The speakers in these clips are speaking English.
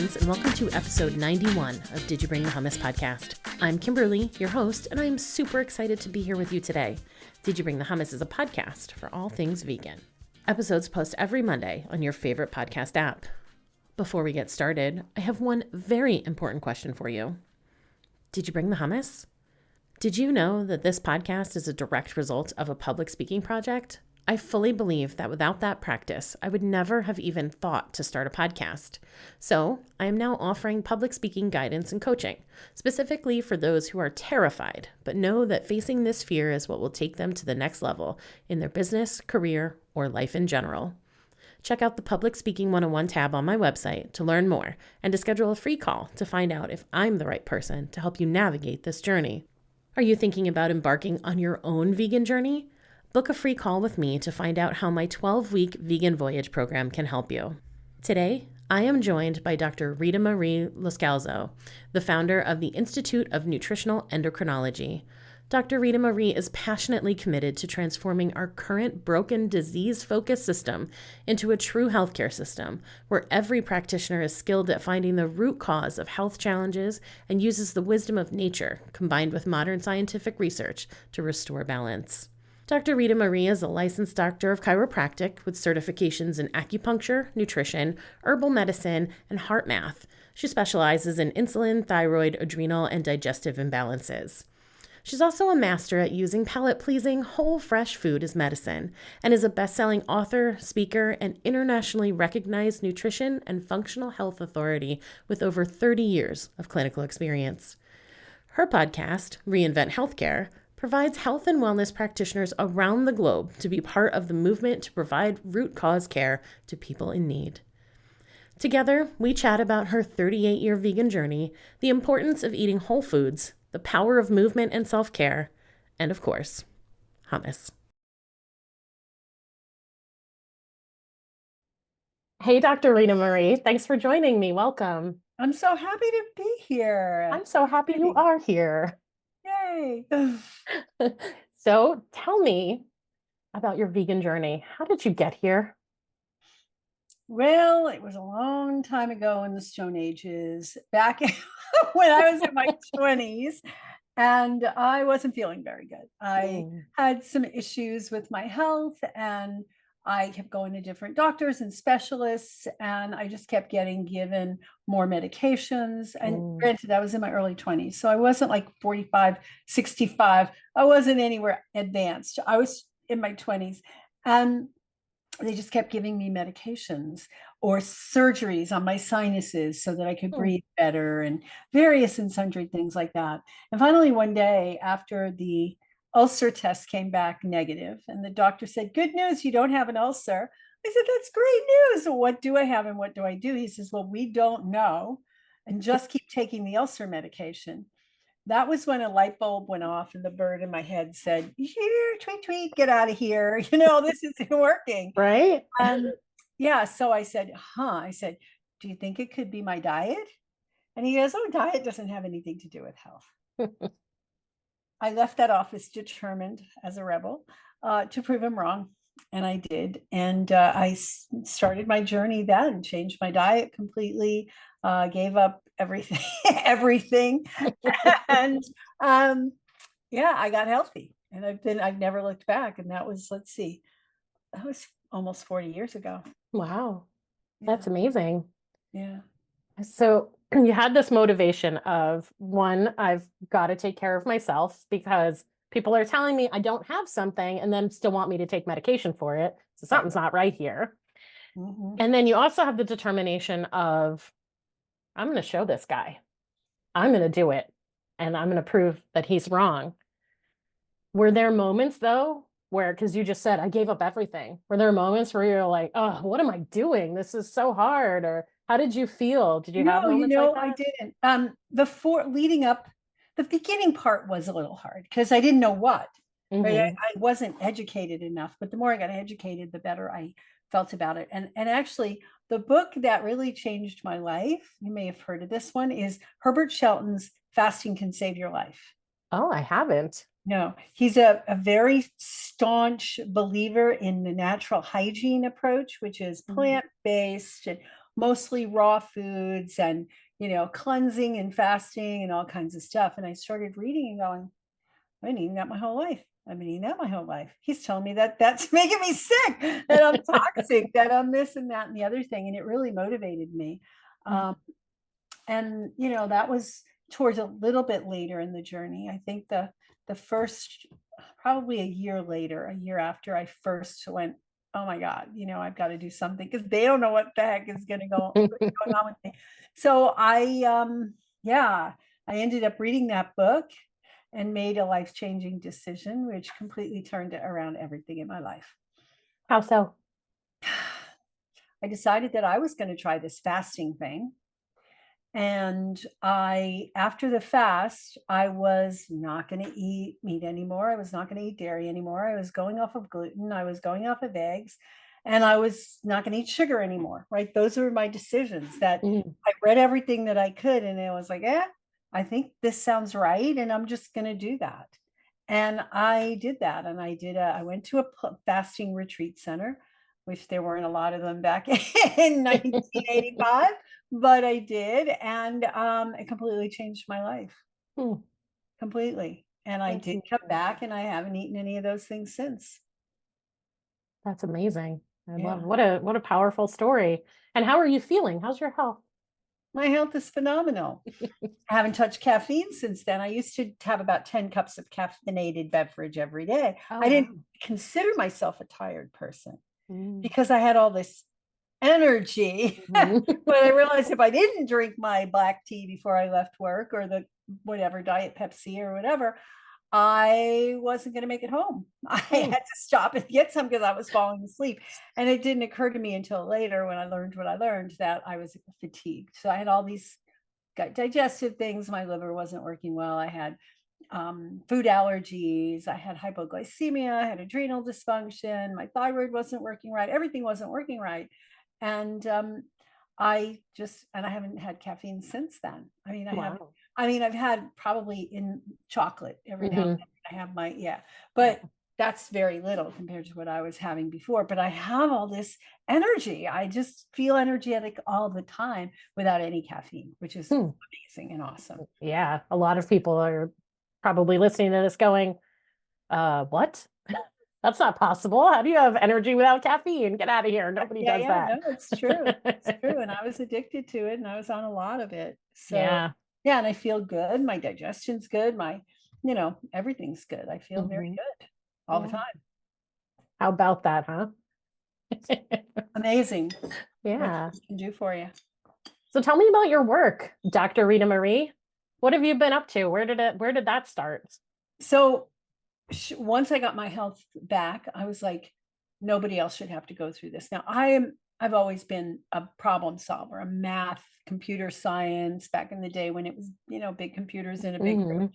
friends, and welcome to episode 91 of Did You Bring the Hummus podcast. I'm Kimberly, your host, and I'm super excited to be here with you today. Did You Bring the Hummus is a podcast for all things vegan. Episodes post every Monday on your favorite podcast app. Before we get started, I have one very important question for you. Did you bring the hummus? Did you know that this podcast is a direct result of a public speaking project? I fully believe that without that practice, I would never have even thought to start a podcast. So I am now offering public speaking guidance and coaching, specifically for those who are terrified, but know that facing this fear is what will take them to the next level in their business, career, or life in general. Check out the Public Speaking 101 tab on my website to learn more and to schedule a free call to find out if I'm the right person to help you navigate this journey. Are you thinking about embarking on your own vegan journey? Book a free call with me to find out how my 12-week vegan voyage program can help you. Today, I am joined by Dr. Ritamarie Loscalzo, the founder of the Institute of Nutritional Endocrinology. Dr. Ritamarie is passionately committed to transforming our current broken, disease-focused system into a true healthcare system where every practitioner is skilled at finding the root cause of health challenges and uses the wisdom of nature combined with modern scientific research to restore balance. Dr. Ritamarie is a licensed doctor of chiropractic with certifications in acupuncture, nutrition, herbal medicine, and heart math. She specializes in insulin, thyroid, adrenal, and digestive imbalances. She's also a master at using palate-pleasing, whole, fresh food as medicine and is a best-selling author, speaker, and internationally recognized nutrition and functional health authority with over 30 years of clinical experience. Her podcast, Reinvent Healthcare, provides health and wellness practitioners around the globe to be part of the movement to provide root cause care to people in need. Together, we chat about her 38-year vegan journey, the importance of eating whole foods, the power of movement and self-care, and of course, hummus. Hey, Dr. Ritamarie, thanks for joining me. Welcome. I'm so happy to be here. I'm so happy you are here. Yay. So tell me about your vegan journey. How did you get here? Well, it was a long time ago in the Stone Ages, back when I was in my 20s, and I wasn't feeling very good. I had some issues with my health, and I kept going to different doctors and specialists, and I just kept getting given more medications. And granted, I was in my early 20s, so I wasn't like 45, 65. I wasn't anywhere advanced. I was in my 20s, and they just kept giving me medications or surgeries on my sinuses so that I could breathe better and various and sundry things like that. And finally, one day after the ulcer test came back negative and the doctor said, "Good news, you don't have an ulcer." I said, "That's great news. So what do I have and what do I do?" He says, "Well, we don't know, and just keep taking the ulcer medication." That was when a light bulb went off and the bird in my head said, "Here, tweet, tweet, get out of here. This isn't working." Right? Yeah. So I said, I said, "Do you think it could be my diet?" And he goes, "Oh, diet doesn't have anything to do with health." I left that office determined as a rebel to prove him wrong. And I did. And I started my journey then, changed my diet completely, gave up everything, everything. And I got healthy. And I've never looked back. And that was, that was almost 40 years ago. Wow. That's amazing. Yeah. So you had this motivation of, one, I've got to take care of myself because people are telling me I don't have something and then still want me to take medication for it. So something's not right here. And then you also have the determination of, I'm going to show this guy. I'm going to do it. And I'm going to prove that he's wrong. Were there moments, though, where, because you just said, I gave up everything. Were there moments where you're like, oh, what am I doing? This is so hard. Or how did you feel? Did you have moments like that? I didn't. Leading up, the beginning part was a little hard because I didn't know what. Right? I wasn't educated enough, but the more I got educated, the better I felt about it. And actually, the book that really changed my life, you may have heard of this one, is Herbert Shelton's Fasting Can Save Your Life. Oh, I haven't. No, he's a very staunch believer in the natural hygiene approach, which is plant-based and mostly raw foods and, cleansing and fasting and all kinds of stuff. And I started reading and going, I've been eating that my whole life. I've been eating that my whole life. He's telling me that that's making me sick, that I'm toxic, that I'm this and that and the other thing. And it really motivated me. And, that was towards a little bit later in the journey. I think the first, probably a year after I first went, oh my God, I've got to do something, because they don't know what the heck is going on with me. So yeah, I ended up reading that book and made a life-changing decision, which completely turned around everything in my life. How so? I decided that I was going to try this fasting thing. And after the fast, I was not going to eat meat anymore. I was not going to eat dairy anymore. I was going off of gluten. I was going off of eggs, and I was not going to eat sugar anymore. Right. Those were my decisions. That I read everything that I could, and it was like, I think this sounds right, and I'm just going to do that. And I did that. And I went to a fasting retreat center, which there weren't a lot of them back in 1985, but I did. And it completely changed my life. Completely. And I did come back, and I haven't eaten any of those things since. That's amazing. I love, what a powerful story. And how are you feeling? How's your health? My health is phenomenal. I haven't touched caffeine since then. I used to have about 10 cups of caffeinated beverage every day. I didn't consider myself a tired person because I had all this energy. But I realized if I didn't drink my black tea before I left work, or the whatever Diet Pepsi or whatever, I wasn't going to make it home. I had to stop and get some because I was falling asleep. And it didn't occur to me until later, when I learned what I learned, that I was fatigued. So I had all these digestive things. My liver wasn't working well. I had food allergies. I had hypoglycemia. I had adrenal dysfunction. My thyroid wasn't working right. Everything wasn't working right. And I haven't had caffeine since then. I've had probably in chocolate every now and then. I have but that's very little compared to what I was having before. But I have all this energy. I just feel energetic all the time without any caffeine, which is amazing and awesome. Yeah. A lot of people are probably listening to this going, what? That's not possible. How do you have energy without caffeine? Get out of here. Nobody does that. No, it's true. It's true. And I was addicted to it, and I was on a lot of it. So yeah, and I feel good. My digestion's good. My, everything's good. I feel very good all the time. How about that, huh? Amazing. Yeah. What can do for you. So tell me about your work, Dr. Ritamarie. What have you been up to? Where did that start? So once I got my health back, I was like, nobody else should have to go through this. Now I've always been a problem solver, a math, computer science, back in the day when it was, big computers in a big room.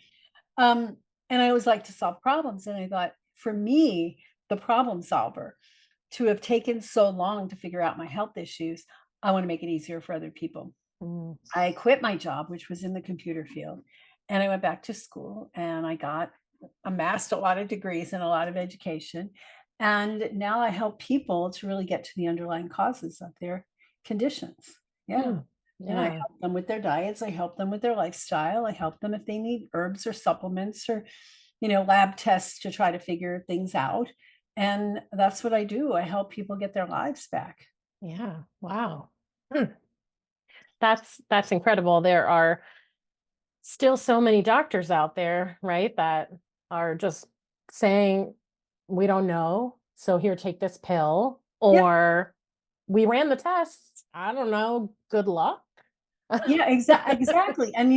And I always like to solve problems. And I thought, for me, the problem solver, to have taken so long to figure out my health issues, I want to make it easier for other people. I quit my job, which was in the computer field, and I went back to school, and I amassed a lot of degrees and a lot of education. And now I help people to really get to the underlying causes of their conditions. And I help them with their diets. I help them with their lifestyle. I help them if they need herbs or supplements or, lab tests to try to figure things out. And that's what I do. I help people get their lives back. Yeah. Wow. That's incredible. There are still so many doctors out there, right, that are just saying, we don't know, so here, take this pill, or we ran the tests. I don't know. Good luck. Yeah, exactly. And,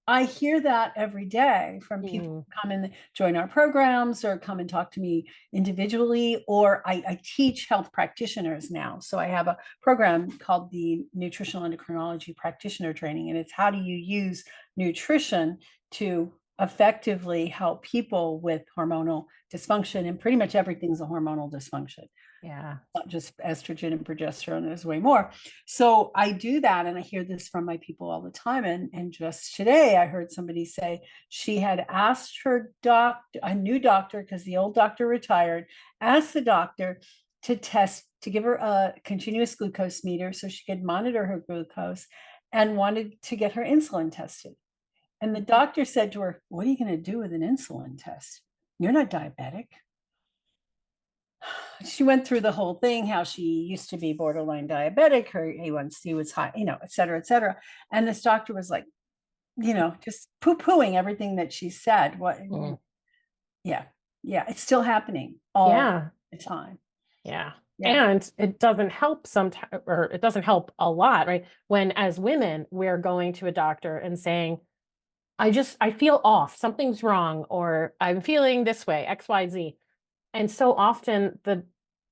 I hear that every day from people who come and join our programs or come and talk to me individually, or I teach health practitioners now. So I have a program called the Nutritional Endocrinology Practitioner Training, and it's how do you use nutrition to effectively help people with hormonal dysfunction, and pretty much everything's a hormonal dysfunction. Yeah. Not just estrogen and progesterone, there's way more. So I do that, and I hear this from my people all the time. And just today I heard somebody say she had asked her a new doctor, because the old doctor retired, asked the doctor to test, to give her a continuous glucose meter so she could monitor her glucose, and wanted to get her insulin tested. And the doctor said to her, "What are you going to do with an insulin test? You're not diabetic." She went through the whole thing, how she used to be borderline diabetic, her A1C was high, et cetera, et cetera. And this doctor was like, just poo-pooing everything that she said. Yeah. Yeah. It's still happening all the time. Yeah. Yeah. And it doesn't help sometimes, or it doesn't help a lot, right? When as women, we're going to a doctor and saying, I feel off, something's wrong, or I'm feeling this way, XYZ. And so often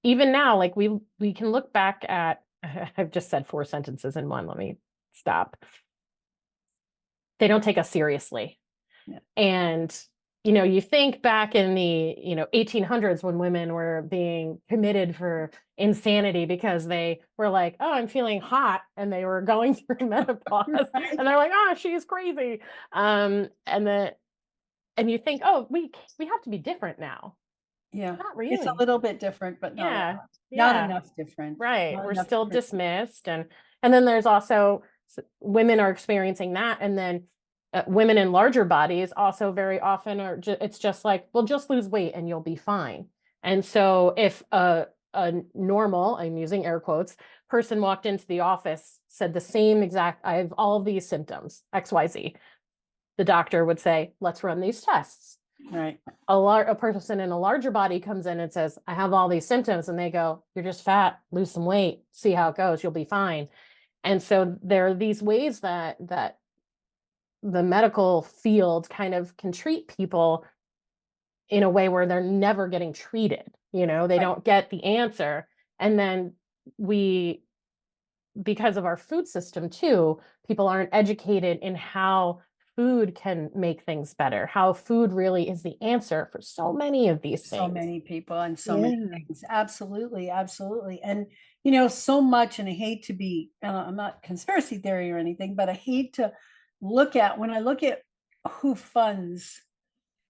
even now, like we can look back at, I've just said 4 sentences in one, let me stop. They don't take us seriously. Yeah. And you think back in the 1800s when women were being committed for insanity because they were like, oh, I'm feeling hot, and they were going through menopause, Right. and they're like, oh, she's crazy. And you think, oh, we have to be different now. Yeah. Not It's a really. little bit different, but not a Yeah. lot. Not Yeah. enough different. Right. Not We're enough still different. dismissed. And then there's also women are experiencing that. And then women in larger bodies also very often it's just like, well, just lose weight and you'll be fine. And so if a normal, I'm using air quotes, person walked into the office, said the same exact, I have all of these symptoms, XYZ, the doctor would say, let's run these tests. Right. A person in a larger body comes in and says, I have all these symptoms, and they go, you're just fat, lose some weight, see how it goes, you'll be fine. And so there are these ways that the medical field kind of can treat people in a way where they're never getting treated. They Right. don't get the answer. And then because of our food system too, people aren't educated in how food can make things better, how food really is the answer for so many of these So things. many people and so many things. Absolutely. Absolutely. And, so much, and I hate to be, I'm not conspiracy theory or anything, but I hate to when I look at who funds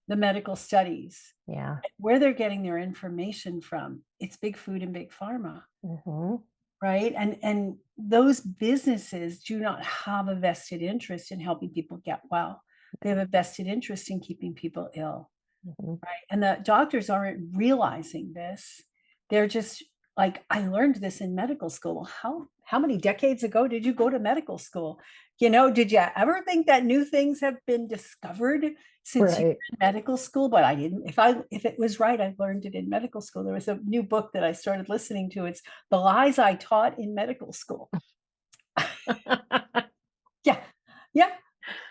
the medical studies, Yeah. where they're getting their information from, it's big food and big pharma. Mm-hmm. Right. And those businesses do not have a vested interest in helping people get well. They have a vested interest in keeping people ill. Mm-hmm. Right. And the doctors aren't realizing this. They're just like, I learned this in medical school. How many decades ago did you go to medical school? Did you ever think that new things have been discovered since you were Right. in medical school? But I didn't. If it was right, I learned it in medical school. There was a new book that I started listening to. It's The Lies I Taught in Medical School. Yeah. Yeah.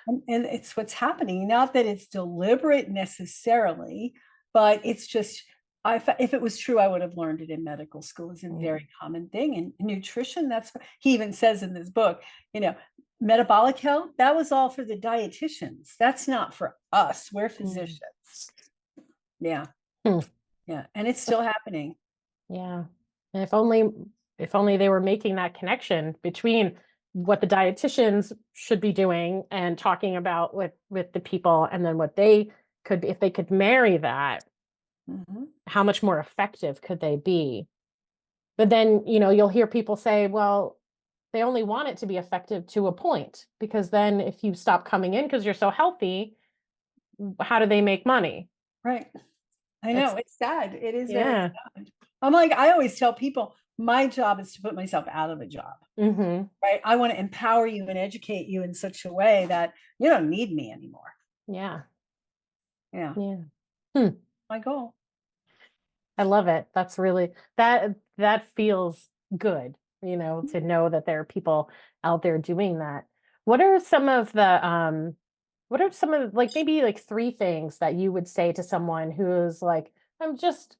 And it's what's happening. Not that it's deliberate necessarily, but it's just, if it was true, I would have learned it in medical school. It's a very common thing. And nutrition, he even says in this book, metabolic health, that was all for the dietitians. That's not for us. We're physicians. Yeah. Hmm. Yeah. And it's still happening. Yeah. And if only they were making that connection between what the dietitians should be doing and talking about with the people, and then what they could be, if they could marry that, how much more effective could they be? But then, you'll hear people say, well, they only want it to be effective to a point, because then if you stop coming in because you're so healthy, how do they make money? Right. I know. It's sad. It is very Yeah. sad. I'm like, I always tell people, my job is to put myself out of a job. Mm-hmm. Right. I want to empower you and educate you in such a way that you don't need me anymore. Yeah. Yeah. Yeah. Hmm. My goal. I love it. That's really that feels good, to know that there are people out there doing that. What are some of like maybe like 3 things that you would say to someone who's like, I'm just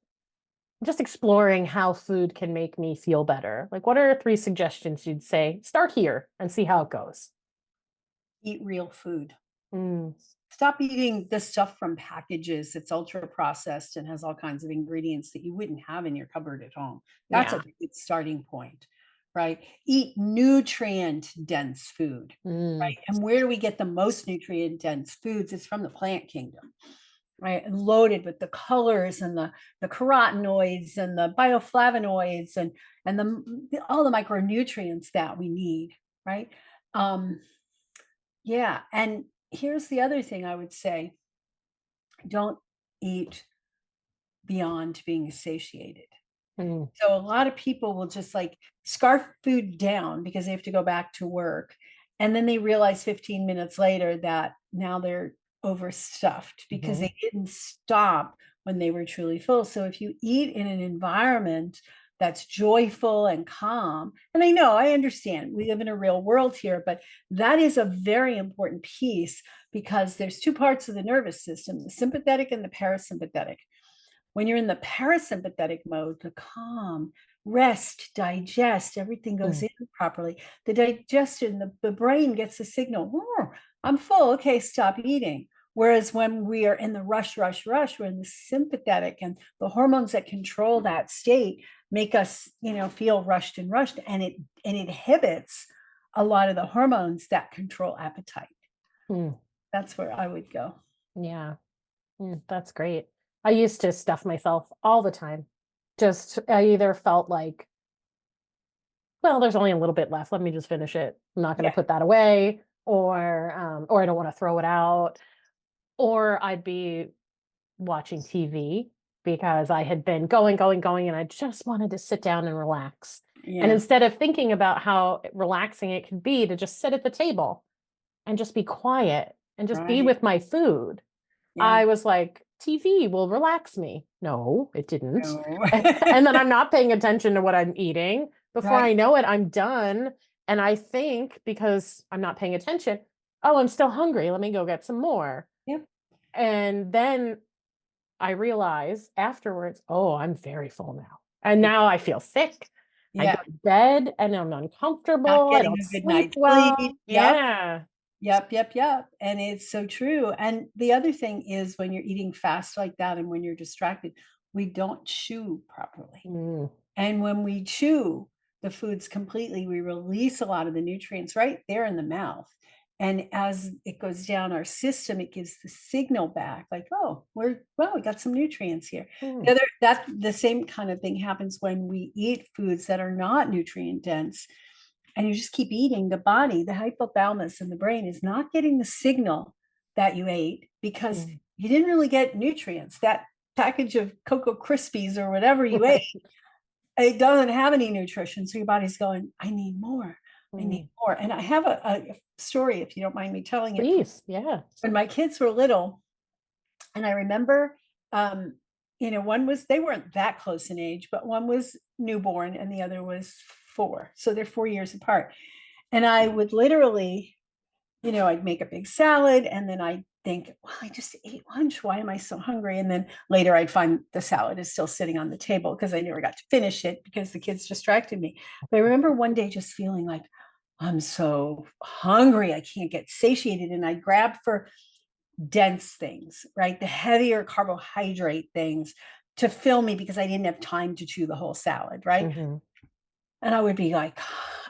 exploring how food can make me feel better? Like, what are 3 suggestions you'd say? Start here and see how it goes. Eat real food. Mm. Stop eating the stuff from packages that's ultra processed and has all kinds of ingredients that you wouldn't have in your cupboard at home. That's Yeah. a good starting point. Right. Eat nutrient dense food. Mm. Right. And where do we get the most nutrient dense foods? It's from the plant kingdom. right? And loaded with the colors and the carotenoids and the bioflavonoids and all the micronutrients that we need, right? Yeah. And here's the other thing I would say: don't eat beyond being satiated. Mm. So a lot of people will just like scarf food down because they have to go back to work. And then they realize 15 minutes later that now they're overstuffed because Mhm. they didn't stop when they were truly full. So if you eat in an environment that's joyful and calm, and I understand we live in a real world here, but that is a very important piece because there's two parts of the nervous system, the sympathetic and the parasympathetic. When you're in the parasympathetic mode, the calm, rest, digest, everything goes Mm. in properly. The digestion, the brain gets the signal, "Oh, I'm full. Okay, stop eating." Whereas when we are in the rush, rush, rush, we're in the sympathetic, and the hormones that control that state make us, feel rushed and rushed, and it inhibits a lot of the hormones that control appetite. Mm. That's where I would go. Yeah. That's great. I used to stuff myself all the time. Just I either felt like, well, there's only a little bit left. Let me just finish it. I'm not going to Yeah, put that away, or I don't want to throw it out, or I'd be watching TV because I had been going, going, going, and I just wanted to sit down and relax. And yeah, instead of thinking about how relaxing it could be to just sit at the table and just be quiet and just be right. with my food, Yeah. I was like, TV will relax me. No, it didn't. No. And then I'm not paying attention to what I'm eating. Before Right. I know it, I'm done. And I think because I'm not paying attention, oh, I'm still hungry. Let me go get some more. Yep. And then I realize afterwards, oh, I'm very full now. And Yeah. now I feel sick. I Yeah. go to bed and I'm Not uncomfortable. I getting don't a good sleep night's well. sleep. Yep. Yeah. Yep. Yep. Yep. And it's so true. And the other thing is when you're eating fast like that and when you're distracted, we don't chew properly. Mm, And when we chew the foods completely, we release a lot of the nutrients right there in the mouth. And as it goes down our system, it gives the signal back like, oh, we got some nutrients here. mm, The same kind of thing happens when we eat foods that are not nutrient dense and you just keep eating. The body, the hypothalamus and the brain is not getting the signal that you ate because mm. you didn't really get nutrients. That package of Cocoa Krispies or whatever you ate, it doesn't have any nutrition. So your body's going, I need more. I need Mm. more. And I have a story, if you don't mind me telling it. Please. Yeah. When my kids were little, and I remember, um, they weren't that close in age, but one was newborn and the other was 4. So they're 4 years apart. And I would literally, I'd make a big salad and then I'd think, well, I just ate lunch. Why am I so hungry? And then later I'd find the salad is still sitting on the table because I never got to finish it because the kids distracted me. But I remember one day just feeling like, I'm so hungry. I can't get satiated. And I grabbed for dense things, right? The heavier carbohydrate things to fill me because I didn't have time to chew the whole salad, right? Mhm. And I would be like,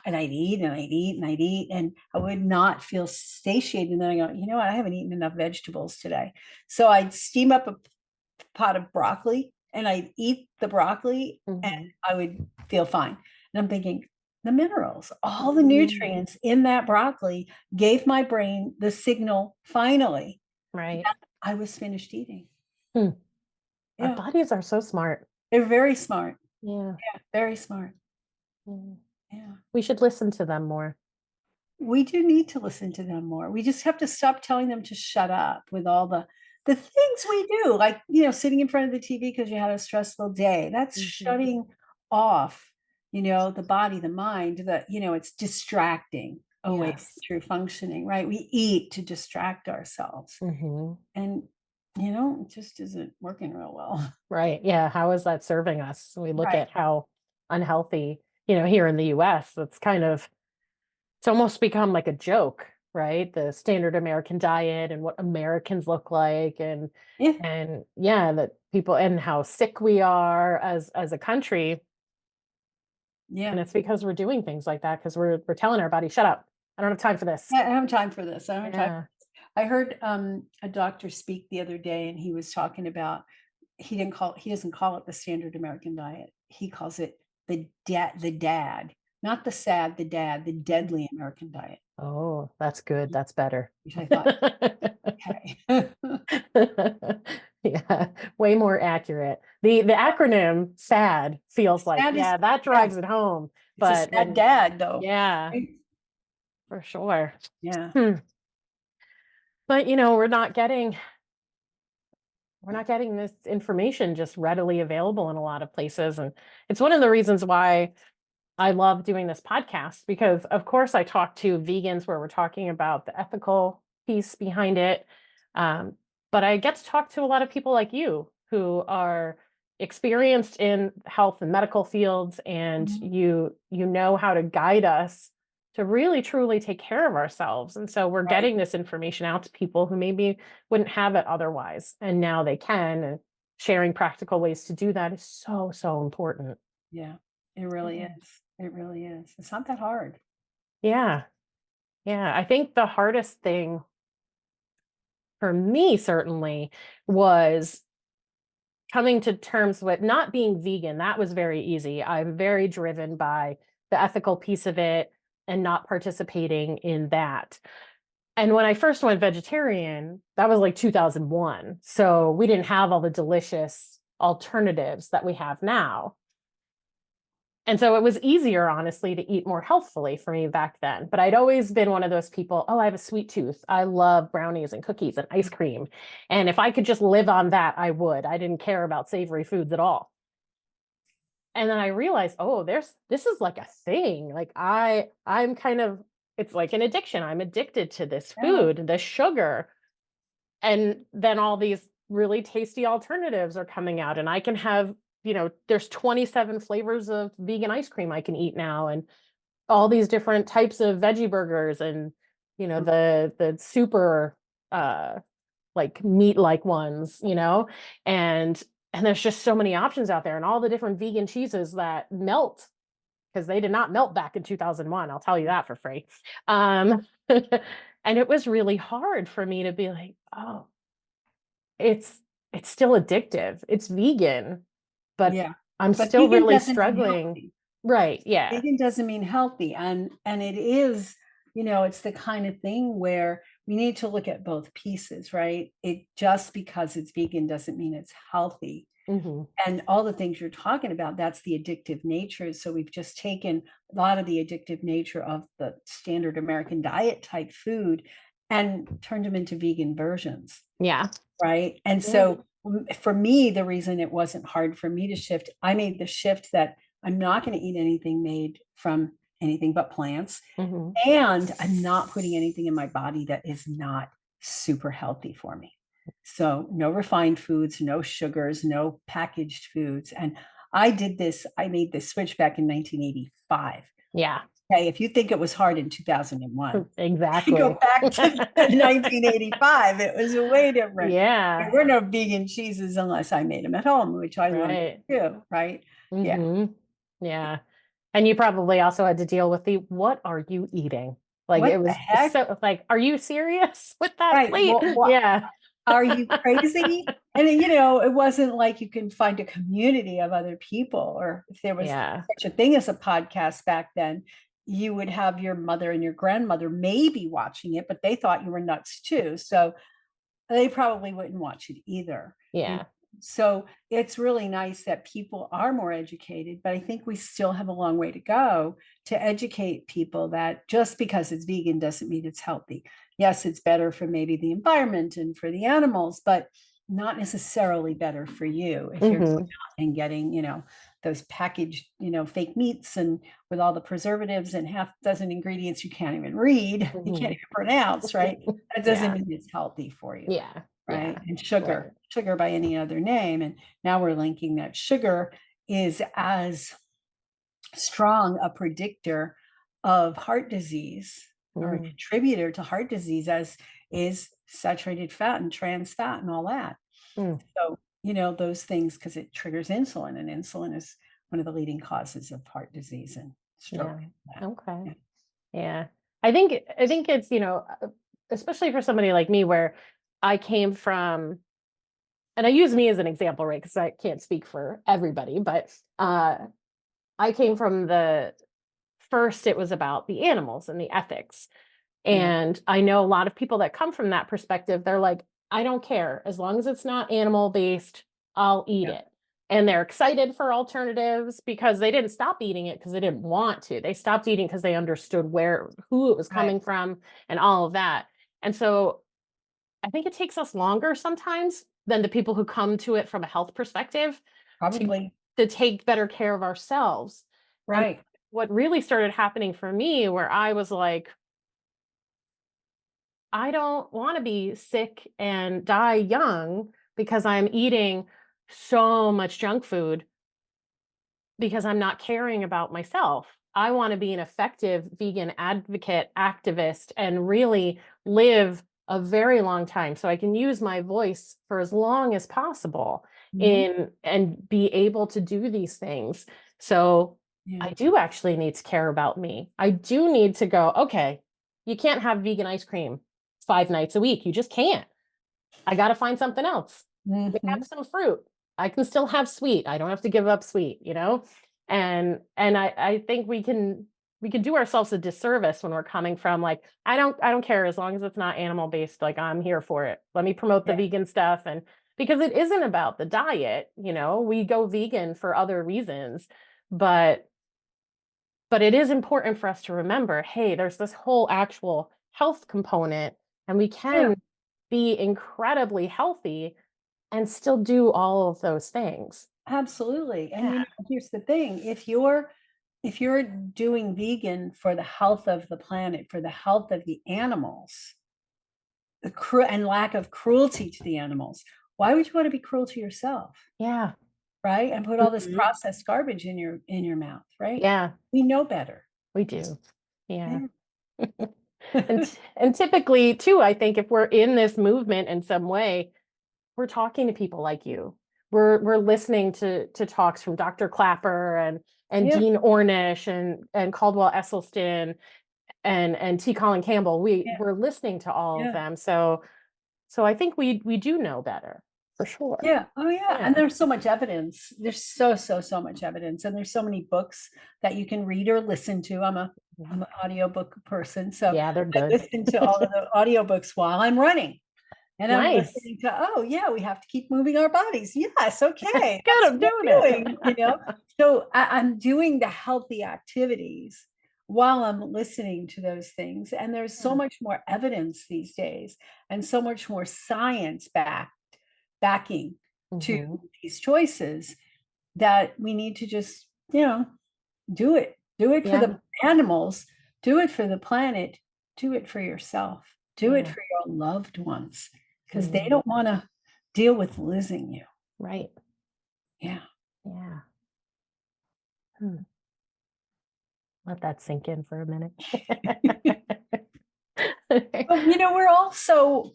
and I'd eat and I'd eat and I'd eat, and I would not feel satiated. And then I go, you know what? I haven't eaten enough vegetables today. So I'd steam up a pot of broccoli and I'd eat the broccoli and Mhm. I would feel fine. And I'm thinking, the minerals, all the Mm. nutrients in that broccoli gave my brain the signal finally Right. that I was finished eating. Hmm. Our Yeah, bodies are so smart. they're very smart. Yeah. Yeah, very smart. Mm. Yeah. We should listen to them more. We do need to listen to them more. We just have to stop telling them to shut up with all the things we do, like, sitting in front of the TV because you had a stressful day. That's Mhm. shutting off, the body, the mind, it's distracting away from Yes. true functioning, right? We eat to distract ourselves. Mhm. And, it just isn't working real well. Right. Yeah. How is that serving us? We look Right. at how unhealthy, here in the US, it's almost become like a joke, right? The standard American diet and what Americans look like, Yeah. and yeah, that people and how sick we are as a country. Yeah. And it's because we're doing things like that because we're telling our body, shut up. I don't have time for this. I don't have time for this. I don't have time. Yeah. I heard a doctor speak the other day, and he was talking about he doesn't call it the standard American diet. He calls it the dad, not the sad, the dad, the deadly American diet, Oh, that's good. That's better. which I thought, okay. Yeah, way more accurate. The acronym SAD feels like, Sad is yeah, that yeah, drives it home. it's a But sad when, dad though, yeah, right? for sure. Yeah. Hmm. But we're not getting this information just readily available in a lot of places. And it's one of the reasons why I love doing this podcast, because of course I talk to vegans where we're talking about the ethical piece behind it. Um, but I get to talk to a lot of people like you who are experienced in health and medical fields, and Mhm. you know how to guide us to really truly take care of ourselves. And so we're Right. getting this information out to people who maybe wouldn't have it otherwise, and now they can. And sharing practical ways to do that is so, so important. Yeah. It really Yeah. is. It really is. It's not that hard. Yeah. Yeah, I think the hardest thing for me certainly was coming to terms with not being vegan. That was very easy. I'm very driven by the ethical piece of it and not participating in that. And when I first went vegetarian, that was like 2001. So we didn't have all the delicious alternatives that we have now. And so it was easier, honestly, to eat more healthfully for me back then. But I'd always been one of those people, oh, I have a sweet tooth. I love brownies and cookies and ice cream. And if I could just live on that, I would. I didn't care about savory foods at all. And then I realized, oh, this is like a thing. Like I'm kind of, it's like an addiction. I'm addicted to this Yeah. food, this sugar. And then all these really tasty alternatives are coming out, and I can have, there's 27 flavors of vegan ice cream I can eat now, and all these different types of veggie burgers, and the super like meat like ones, and there's just so many options out there, and all the different vegan cheeses that melt, because they did not melt back in 2001, I'll tell you that for free. And it was really hard for me to be like, oh, it's it's still addictive. It's vegan, but Yeah. I'm But still vegan really doesn't mean struggling. healthy. Right, yeah. Vegan doesn't mean healthy. And it is, it's the kind of thing where we need to look at both pieces, right? It just because it's vegan doesn't mean it's healthy. Mhm. And all the things you're talking about, that's the addictive nature. So we've just taken a lot of the addictive nature of the standard American diet type food and turned them into vegan versions. Yeah. Right? And Yeah. so, for me, the reason it wasn't hard for me to shift, I made the shift that I'm not gonna eat anything made from anything but plants, Mhm. and I'm not putting anything in my body that is not super healthy for me. So, no refined foods, no sugars, no packaged foods, and I made this switch back in 1985. Yeah. Okay, if you think it was hard in 2001, go Exactly. back to 1985, it was way different. There Yeah. were no vegan cheeses unless I made them at home, which I learned Right. to do, right? Yeah. Mhm. Yeah. And you probably also had to deal with the, "What are you eating?" Like, What it the was heck? so like, "Are you serious with that Right, plate?" what Yeah. are you crazy? And it wasn't like you can find a community of other people, or if there was Yeah. such a thing as a podcast back then, you would have your mother and your grandmother maybe watching it, but they thought you were nuts too, so they probably wouldn't watch it either. You know? Yeah. So it's really nice that people are more educated, but I think we still have a long way to go to educate people that just because it's vegan doesn't mean it's healthy. Yes, it's better for maybe the environment and for the animals, but not necessarily better for you if you're going Mhm. out and getting, those packaged, fake meats and with all the preservatives and half dozen ingredients you can't even read, you can't Mhm. even pronounce, right? That doesn't Yeah. mean it's healthy for you, Yeah. right? Yeah. And Right. sugar by any other name. And now we're linking that sugar is as strong a predictor of heart disease or a Mm. contributor to heart disease as is saturated fat and trans fat and all that. Mm. So, those things, because it triggers insulin, and insulin is one of the leading causes of heart disease and stroke. Yeah. And that. Okay. Yeah. Yeah. I think it's, especially for somebody like me, where I came from, and I use me as an example, right? Because I can't speak for everybody, but I came from the first, it was about the animals and the ethics. Yeah. And I know a lot of people that come from that perspective, they're like, I don't care. As long as it's not animal based, I'll eat Yeah. it. And they're excited for alternatives because they didn't stop eating it because they didn't want to. They stopped eating because they understood who it was Right. coming from and all of that. And so I think it takes us longer sometimes than the people who come to it from a health perspective to Probably. to take better care of ourselves. And Right. what really started happening for me, where I was like, I don't want to be sick and die young because I'm eating so much junk food because I'm not caring about myself. I want to be an effective vegan advocate, activist, and really live a very long time so I can use my voice for as long as possible Mhm. in and be able to do these things. So Yeah. I do actually need to care about me. I do need to go, okay, you can't have vegan ice cream 5 nights a week. You just can't. I got to find something else. We Mhm. have some fruit. I can still have sweet. I don't have to give up sweet, you know? And I think we can do ourselves a disservice when we're coming from like, I don't care as long as it's not animal based, like I'm here for it. Let me promote the Yeah. vegan stuff. And because it isn't about the diet, we go vegan for other reasons, but it is important for us to remember, hey, there's this whole actual health component, and we Yeah. can be incredibly healthy and still do all of those things. Absolutely. And Yeah. here's the thing. If you're doing vegan for the health of the planet, for the health of the animals, and lack of cruelty to the animals, why would you want to be cruel to yourself? Yeah. Right? And put all this Mhm. processed garbage in your mouth, right? Yeah, We know better. we do. Yeah. Yeah. And typically too, I think if we're in this movement in some way, we're talking to people like you. We're listening to talks from Dr. Clapper and Yeah. Dean Ornish and Caldwell Esselstyn and T. Colin Campbell. Yeah. We're listening to all of Yeah. them. So I think we do know better for sure. Yeah. Oh, yeah. And Yeah. there's so much evidence. There's so much evidence. And there's so many books that you can read or listen to. I'm Mhm. an audiobook person. So Yeah, they're I good. listen to all of the audiobooks while I'm running. And I'm Nice. listening to, oh, yeah, we have to keep moving our bodies. Yes, okay, Good, that's I'm what doing we're it. doing. So I'm doing the healthy activities while I'm listening to those things. And there's so Yeah. much more evidence these days and so much more science backing to Mhm. these choices that we need to just, do it. Do it for Yeah. the animals, do it for the planet, do it for yourself, do it Yeah. for your loved ones, because they Mhm. don't want to deal with losing you. Right. Yeah. Yeah. Hmm. Let that sink in for a minute. But we're all so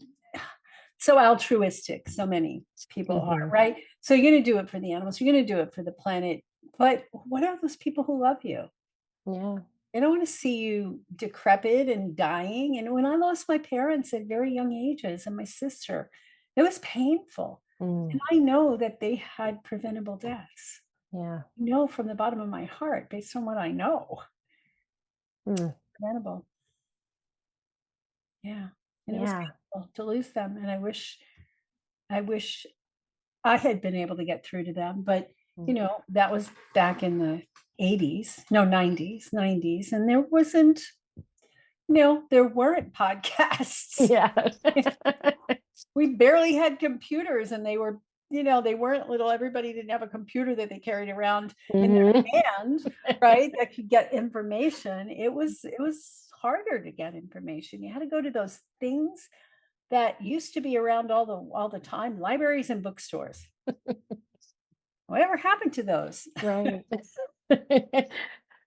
altruistic, so many people are, Mhm. right? So you're going to do it for the animals, you're going to do it for the planet, but what are those people who love you? Yeah. They don't want to see you decrepit and dying. And when I lost my parents at very young ages and my sister, it was painful. Mm. And I know that they had preventable deaths. Yeah. I know from the bottom of my heart, based on what I know, Mm. preventable. Yeah. And it was Yeah. painful to lose them. And I wish I had been able to get through to them. But, Mm. that was back in the 80s, no, 90s. And there weren't podcasts. Yeah. We barely had computers, and they weren't little, everybody didn't have a computer that they carried around in Mhm. their hand, right? That could get information. It was harder to get information. You had to go to those things that used to be around all the time, libraries and bookstores. Whatever happened to those? Right.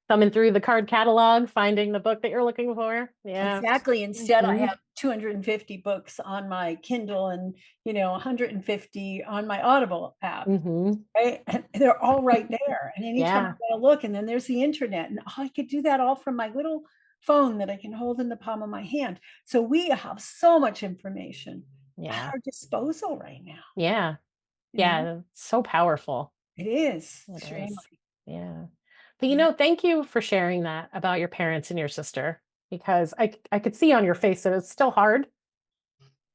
Thumbing through the card catalog, finding the book that you're looking for. Yeah. Exactly. Instead, I Mhm. have 250 books on my Kindle and 150 on my Audible app. Mhm. Right? And they're all right there. And anytime I Yeah. want to look, and then there's the internet, and I could do that all from my little phone that I can hold in the palm of my hand. So we have so much information at Yeah. our disposal right now, Yeah. you know? Yeah. So powerful. It is It is. extremely. Yeah. But Yeah. thank you for sharing that about your parents and your sister, because I could see on your face that it's still hard,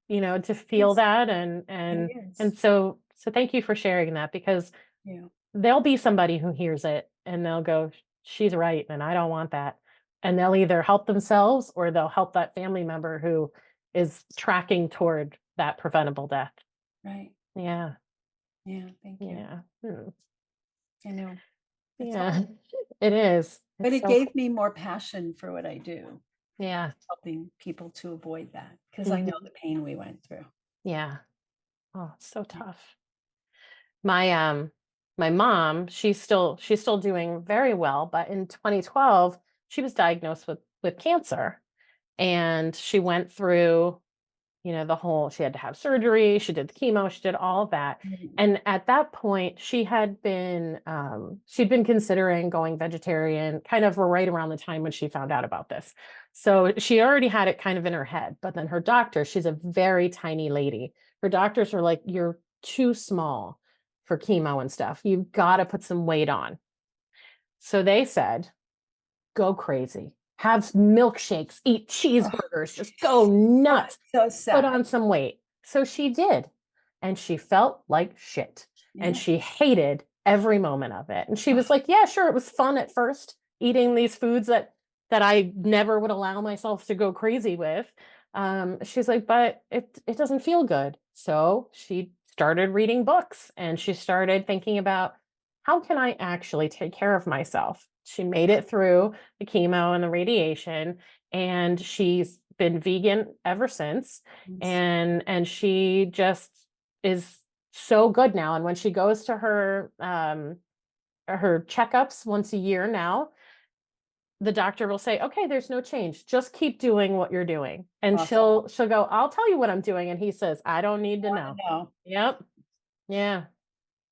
to feel Yes, that, it and is. so thank you for sharing that, because Yeah. there'll be somebody who hears it and they'll go, she's right, and I don't want that. And they'll either help themselves or they'll help that family member who is tracking toward that preventable death. Right. Yeah. Yeah. Thank you. Yeah. I know it's Yeah. hard, It is. but It's it so gave me more passion for what I do, yeah. helping people to avoid that because I know Mhm. the pain we went through. Yeah. Oh, it's so Yeah. tough. My mom, she's still doing very well, but in 2012, she was diagnosed with cancer, and she went through, she had to have surgery, she did the chemo, she did all of that. Right. And at that point, she'd been considering going vegetarian kind of right around the time when she found out about this. So she already had it kind of in her head, but then her doctor, she's a very tiny lady. Her doctors were like, "You're too small for chemo and stuff. You've got to put some weight on." So they said, go crazy. Have milkshakes, eat Oh, cheeseburgers, just go nuts, that's so put sad. on some weight. So she did. And she felt like shit. And Yeah. she hated every moment of it. And she Oh, was like, yeah, sure, it was fun at first, eating these foods that I never would allow myself to go crazy with. She's like, but it doesn't feel good. So she started reading books and she started thinking about, how can I actually take care of myself? She made it through the chemo and the radiation, and she's been vegan ever since. yes. And she just is so good now. And when she goes to her checkups once a year now, the doctor will say, okay, there's no change, just keep doing what you're doing. And Awesome. she'll go, I'll tell you what I'm doing. And he says, I don't need to I know. know, Yep. Yeah.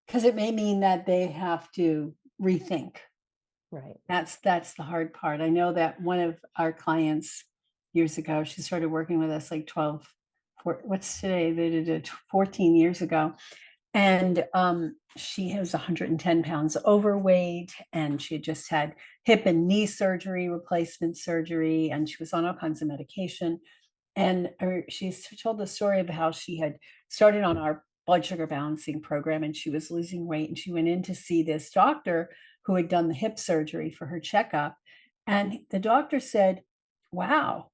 because it may mean that they have to rethink. Right. That's the hard part. I know that one of our clients years ago, she started working with us like 12, what's today? They did it 14 years ago. And she was 110 pounds overweight, and she had just had hip and knee surgery, replacement surgery, and she was on all kinds of medication. And she's told the story of how she had started on our blood sugar balancing program and she was losing weight. And she went in to see this doctor who had done the hip surgery for her checkup. And the doctor said, wow,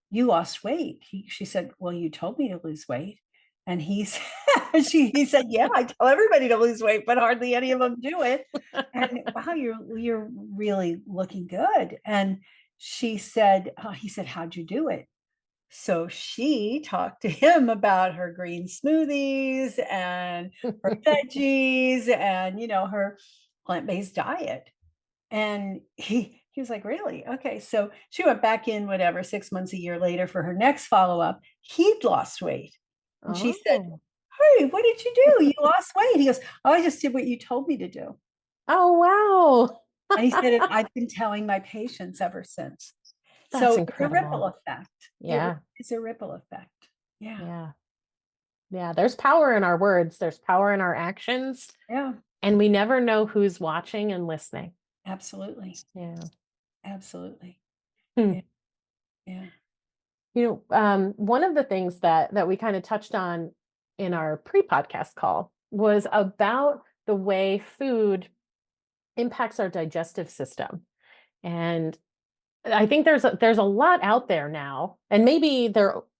you lost weight. She said, well, you told me to lose weight. And he said, he said, yeah, I tell everybody to lose weight, but hardly any of them do it. And wow, you're really looking good. And she said, he said, how'd you do it? So she talked to him about her green smoothies and her veggies and, her plant-based diet. And he was like, really? Okay. So she went back in, whatever, 6 months, a year later for her next follow-up. He'd lost weight. And she said, Oh. hey, what did you do? You lost weight. He goes, oh, I just did what you told me to do. Oh, And he said, and wow. I've been telling my patients ever since. That's So it's a ripple incredible. effect. It Yeah. is a ripple effect. Yeah. Yeah. Yeah. There's power in our words, there's power in our actions, Yeah. and we never know who's watching and listening. Absolutely. Yeah. Absolutely. Hmm. Yeah. Yeah. One of the things that we kind of touched on in our pre-podcast call was about the way food impacts our digestive system. And I think there's a lot out there now, and maybe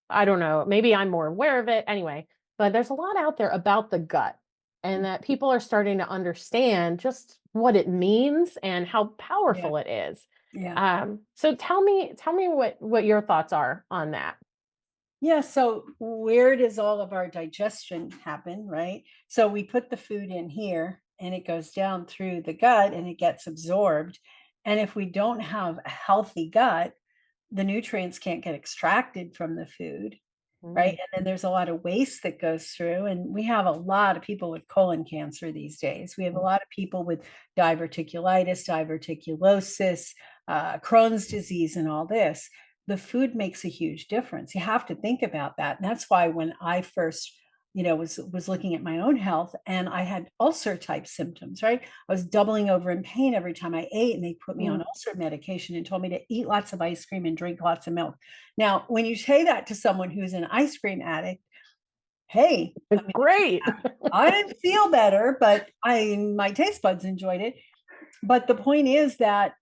I don't know, maybe I'm more aware of it anyway, but there's a lot out there about the gut, and that Mhm. people are starting to understand just what it means and how Yeah. powerful it is. Yeah. So tell me what your thoughts are on that. Yeah. So where does all of our digestion happen? Right. So we put the food in here and it goes down through the gut and it gets absorbed. And if we don't have a healthy gut, the nutrients can't get extracted from the food. Right. Mm, And then there's a lot of waste that goes through. And we have a lot of people with colon cancer these days. We have a mm, lot of people with diverticulitis, diverticulosis, Crohn's disease and all this, the food makes a huge difference. You have to think about that. And that's why when I first, was looking at my own health and I had ulcer type symptoms, right? I was doubling over in pain every time I ate, and they put me on ulcer medication and told me to eat lots of ice cream and drink lots of milk. Now, when you say that to someone who's an ice cream addict, hey, Great. I didn't feel better, but my taste buds enjoyed it. But the point is that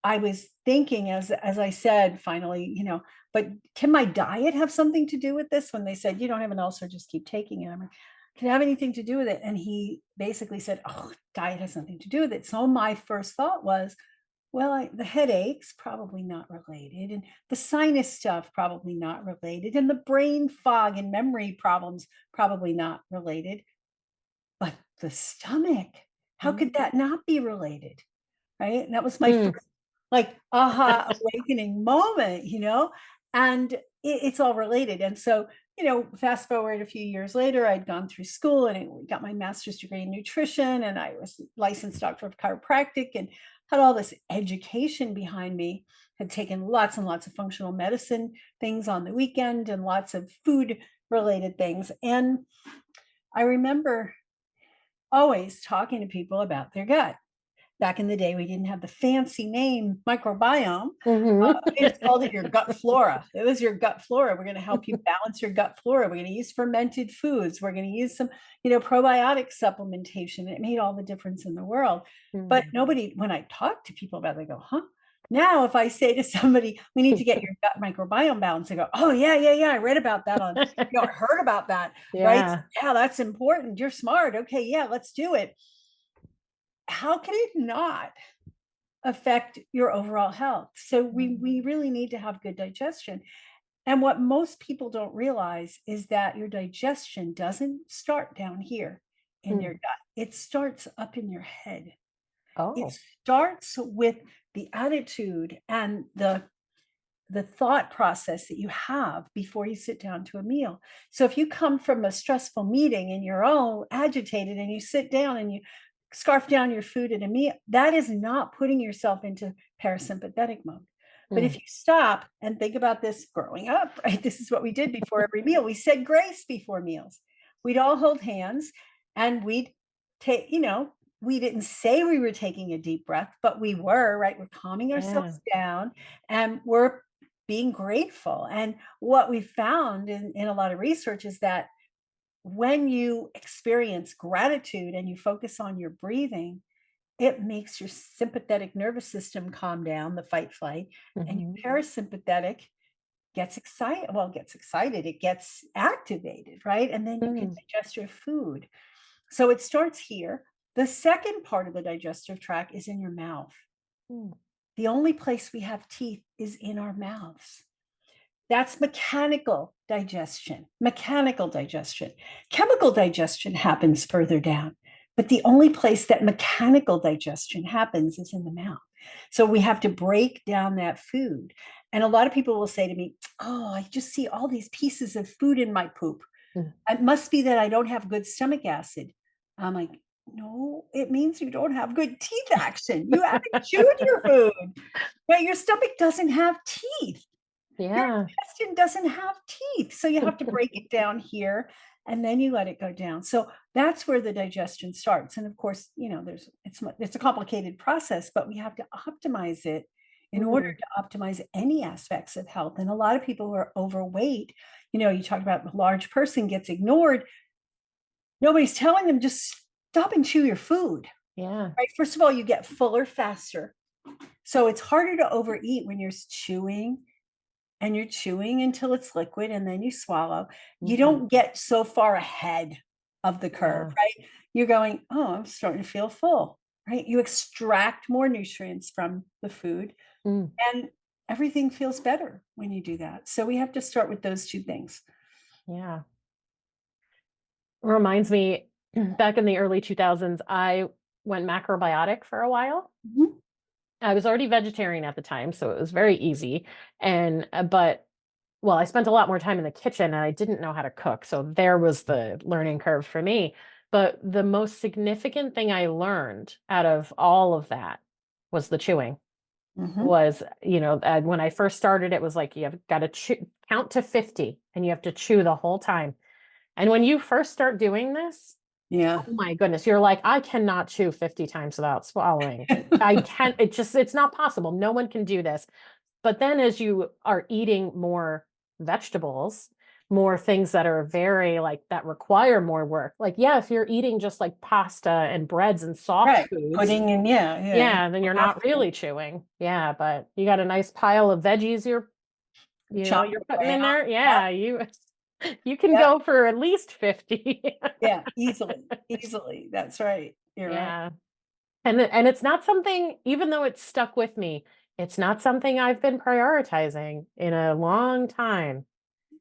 I was thinking, as I said, finally, but can my diet have something to do with this? When they said, you don't have an ulcer, just keep taking it. I'm like, can it have anything to do with it? And he basically said, oh, diet has nothing to do with it. So my first thought was, well, the headaches, probably not related. And the sinus stuff, probably not related. And the brain fog and memory problems, probably not related. But the stomach, how could that not be related? Right. And that was my first aha awakening moment, and it's all related. And so, fast forward a few years later, I'd gone through school and I got my master's degree in nutrition, and I was licensed doctor of chiropractic and had all this education behind me, had taken lots and lots of functional medicine things on the weekend and lots of food related things. And I remember always talking to people about their gut. Back in the day, we didn't have the fancy name microbiome. It's called it your gut flora. It was your gut flora. We're going to help you balance your gut flora. We're going to use fermented foods. We're going to use some, probiotic supplementation. It made all the difference in the world. But nobody, when I talk to people about it, they go, huh? Now, if I say to somebody, we need to get your gut microbiome balance, they go, oh, yeah. I read about that heard about that, right? Yeah, that's important. You're smart. Okay, yeah, let's do it. How can it not affect your overall health? So we really need to have good digestion. And what most people don't realize is that your digestion doesn't start down here in your gut. It starts up in your head. It starts with the attitude and the thought process that you have before you sit down to a meal. So if you come from a stressful meeting and you're all agitated and you sit down and you scarf down your food at a meal, that is not putting yourself into parasympathetic mode. But if you stop and think about this growing up, right? This is what we did before every meal. We said grace before meals. We'd all hold hands and we'd take, we didn't say we were taking a deep breath, but we were, right? We're calming ourselves down and we're being grateful. And what we found in a lot of research is that when you experience gratitude and you focus on your breathing, it makes your sympathetic nervous system calm down, the fight flight, and your parasympathetic gets excited, it gets activated, right? And then you can digest your food. So it starts here. The second part of the digestive tract is in your mouth. The only place we have teeth is in our mouths. That's mechanical digestion. Chemical digestion happens further down, but the only place that mechanical digestion happens is in the mouth. So we have to break down that food. And a lot of people will say to me, oh, I just see all these pieces of food in my poop. It must be that I don't have good stomach acid. I'm like, no, it means you don't have good teeth action. You haven't chewed your food. Right? Your stomach doesn't have teeth. Your intestine doesn't have teeth. So you have to break it down here and then you let it go down. So that's where the digestion starts. And of course, it's a complicated process, but we have to optimize it in order to optimize any aspects of health. And a lot of people who are overweight, you talk about a large person gets ignored. Nobody's telling them just stop and chew your food. Right. First of all, you get fuller faster. So it's harder to overeat when you're chewing. And you're chewing until it's liquid and then you swallow. You don't get so far ahead of the curve, right? You're going, oh, I'm starting to feel full, right? You extract more nutrients from the food and everything feels better when you do that. So we have to start with those two things. Reminds me, back in the early 2000s, I went macrobiotic for a while. I was already vegetarian at the time, so it was very easy. And, I spent a lot more time in the kitchen and I didn't know how to cook. So there was the learning curve for me. But the most significant thing I learned out of all of that was the chewing. Mhm. was, when I first started, it was like, you have got to count to 50 and you have to chew the whole time. And when you first start doing this, Yeah. oh my goodness, you're like, I cannot chew 50 times without swallowing. I can't, it's not possible. No one can do this. But then as you are eating more vegetables, more things that are very like that require more work. Like, yeah, if you're eating just like pasta and breads and soft Right. foods, Putting in, yeah, yeah. You yeah, then you're have not to really chewing. Yeah, but you got a nice pile of veggies chomp you're putting away in on. there. Yep. Yeah, you can Yep. go for at least 50. Yeah. Easily. Easily. That's right. You're right. Yeah. And it's not something, even though it's stuck with me, it's not something I've been prioritizing in a long time.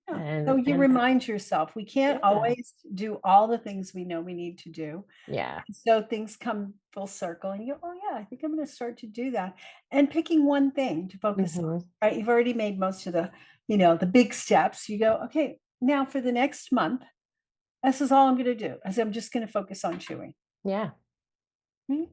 Yeah. So And you and remind yourself, we can't yeah. always do all the things we know we need to do. Yeah. So things come full circle and you go, oh yeah, I think I'm going to start to do that. And picking one thing to focus on, Mhm. right? You've already made most of the big steps. You go, okay, now for the next month, this is all I'm going to do. As I'm just going to focus on chewing. Yeah.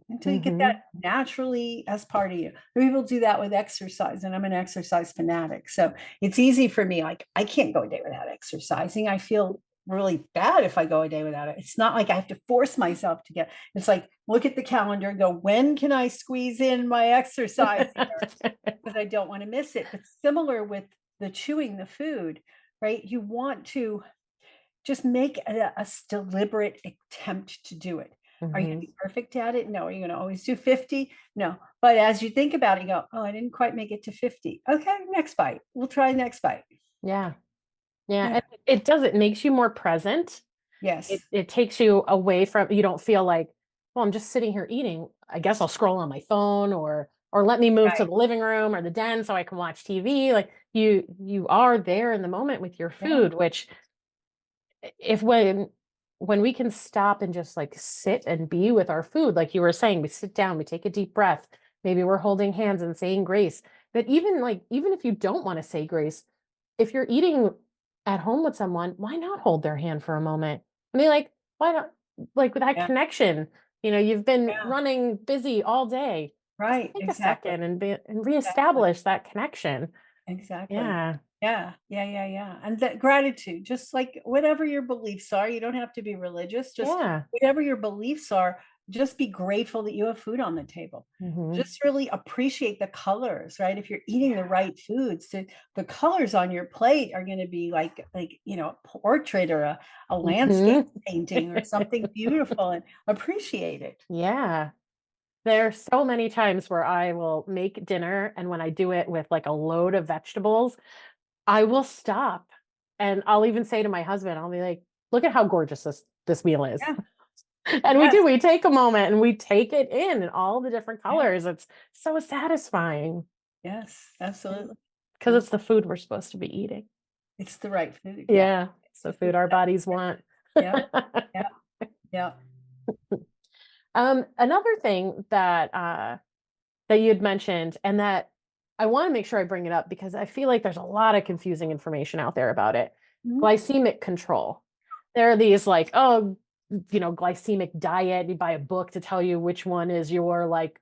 Until you get that Mhm. naturally as part of you. People do that with exercise, and I'm an exercise fanatic. So it's easy for me. Like, I can't go a day without exercising. I feel really bad if I go a day without it. It's not like I have to force myself to get, it's like, look at the calendar and go, when can I squeeze in my exercise? Because I don't want to miss it. But similar with the chewing the food, right? You want to just make a deliberate attempt to do it. Are you going to Mhm. be perfect at it? No. Are you going to always do 50? No. But as you think about it, you go, oh, I didn't quite make it to 50. Okay, next bite. We'll try next bite. Yeah. Yeah, Yeah. and it does, it makes you more present. It Yes. it takes you away from, you don't feel like, well, I'm just sitting here eating. I guess I'll scroll on my phone, or let me move to Right. the living room or the den so I can watch TV. Like, you are there in the moment with your Yeah. food, which, if when we can stop and just like sit and be with our food, like you were saying, we sit down, we take a deep breath, maybe we're holding hands and saying grace. But even if you don't want to say grace, if you're eating at home with someone, why not hold their hand for a moment? I mean, like, why not, like, with that Yeah. connection, you've been Yeah. running busy all day. Just Right. take a Exactly. second and Exactly. reestablish that connection. Exactly. Yeah. Yeah, yeah, yeah, yeah. And that gratitude, just like whatever your beliefs are, you don't have to be religious, just Yeah. whatever your beliefs are, just be grateful that you have food on the table. Hmm. Just really appreciate the colors, right? If you're eating the right foods, the colors on your plate are going to be like a portrait or a landscape Hmm. painting or something beautiful, and appreciate it. Yeah. There's so many times where I will make dinner, and when I do it with like a load of vegetables, I will stop and I'll even say to my husband, I'll be like, "Look at how gorgeous this meal is." Yeah. And we Yes. do, we take a moment and we take it in all the different Yeah. colors. It's so satisfying Yes. Absolutely. because Yeah. it's the food we're supposed to be eating. It's the right food. Yeah. Yeah, it's It's the the food food our that bodies want. yeah, yeah, yeah. Another thing that you'd mentioned, and that I want to make sure I bring it up because I feel like there's a lot of confusing information out there about it. Mhm. Glycemic control. There are these like, oh, glycemic diet. You buy a book to tell you which one is your like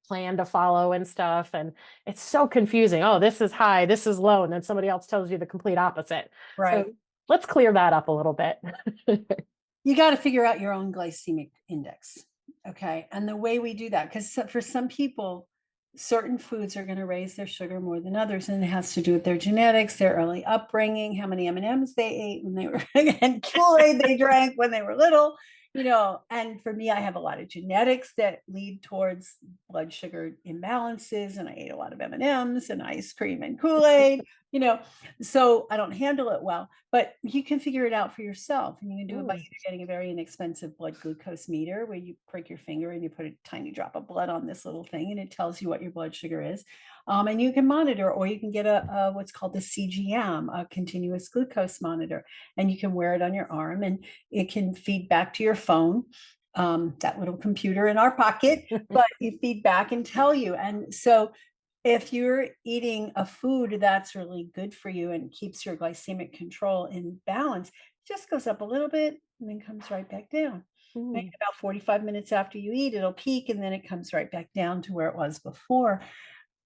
plan to follow and stuff. And it's so confusing. Oh, this is high, this is low. And then somebody else tells you the complete opposite. Right. So let's clear that up a little bit. You gotta figure out your own glycemic index, okay? And the way we do that, 'cause for some people, certain foods are gonna raise their sugar more than others, and it has to do with their genetics, their early upbringing, how many M&Ms they ate when they were and Kool-Aid they drank when they were little, and for me, I have a lot of genetics that lead towards blood sugar imbalances, and I ate a lot of M&Ms and ice cream and Kool-Aid, you know, so I don't handle it well. But you can figure it out for yourself, and you can do it by Mm, either getting a very inexpensive blood glucose meter where you prick your finger and you put a tiny drop of blood on this little thing and it tells you what your blood sugar is. And you can monitor, or you can get a what's called the CGM, a continuous glucose monitor, and you can wear it on your arm and it can feed back to your phone, that little computer in our pocket, but you feed back and tell you. And so if you're eating a food that's really good for you and keeps your glycemic control in balance, it just goes up a little bit and then comes right back down. Maybe mm, about 45 minutes after you eat, it'll peak and then it comes right back down to where it was before.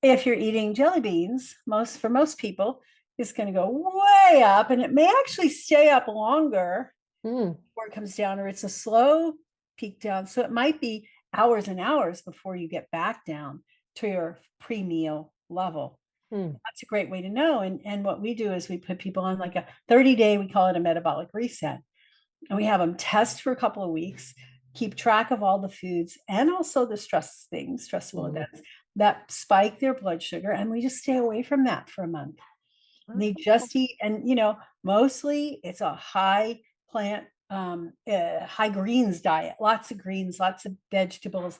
if you're eating jelly beans, for most people, it's going to go way up, and it may actually stay up longer before it comes down, or it's a slow peak down. So it might be hours and hours before you get back down to your pre-meal level. That's a great way to know. And what we do is we put people on like a 30-day, we call it a metabolic reset. And we have them test for a couple of weeks, keep track of all the foods and also the stressful events that spike their blood sugar. And we just stay away from that for a month. And they just eat, and mostly it's a high plant, high greens diet, lots of greens, lots of vegetables,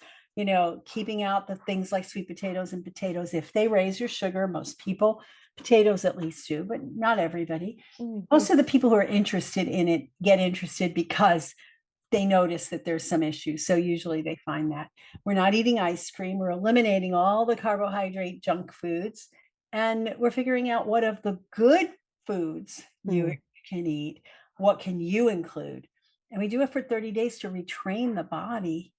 keeping out the things like sweet potatoes and potatoes. If they raise your sugar, most people, potatoes at least do, but not everybody. Most of the people who are interested in it get interested because they notice that there's some issues. So usually they find that we're not eating ice cream. We're eliminating all the carbohydrate junk foods. And we're figuring out what of the good foods you can eat, what can you include. And we do it for 30 days to retrain the body.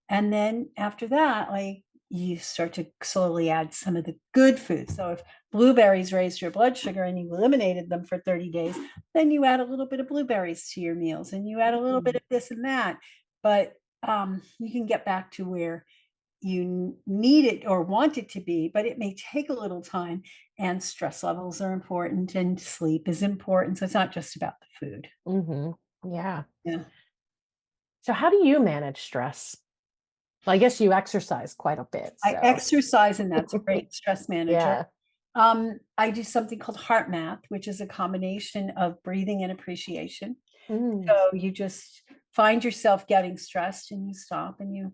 And then after that, like, you start to slowly add some of the good foods. So if blueberries raised your blood sugar and you eliminated them for 30 days, then you add a little bit of blueberries to your meals and you add a little bit of this and that. But you can get back to where you need it or want it to be, but it may take a little time. And stress levels are important and sleep is important. So it's not just about the food. Yeah. Yeah. So how do you manage stress? Well, I guess you exercise quite a bit. I exercise, and that's a great stress manager. Yeah. I do something called heart math, which is a combination of breathing and appreciation. So you just find yourself getting stressed and you stop and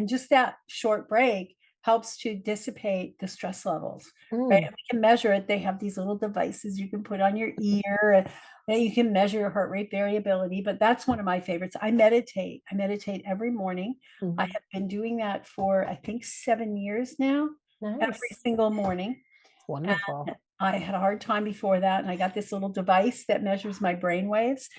just that short break helps to dissipate the stress levels, right? And we can measure it. They have these little devices you can put on your ear, and you can measure your heart rate variability. But that's one of my favorites. I meditate every morning. I have been doing that for, I think, 7 years now. Every single morning. Wonderful. And I had a hard time before that, and I got this little device that measures my brain waves.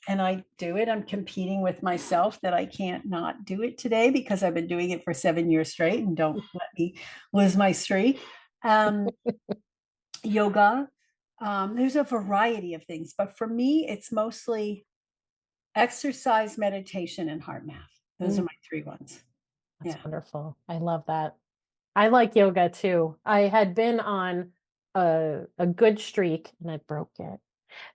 And I do it. I'm competing with myself that I can't not do it today because I've been doing it for 7 years straight, and don't let me lose my streak. Yoga. There's a variety of things, but for me, it's mostly exercise, meditation, and heart math. Those are my 3 ones. That's wonderful. I love that. I like yoga too. I had been on a good streak and I broke it.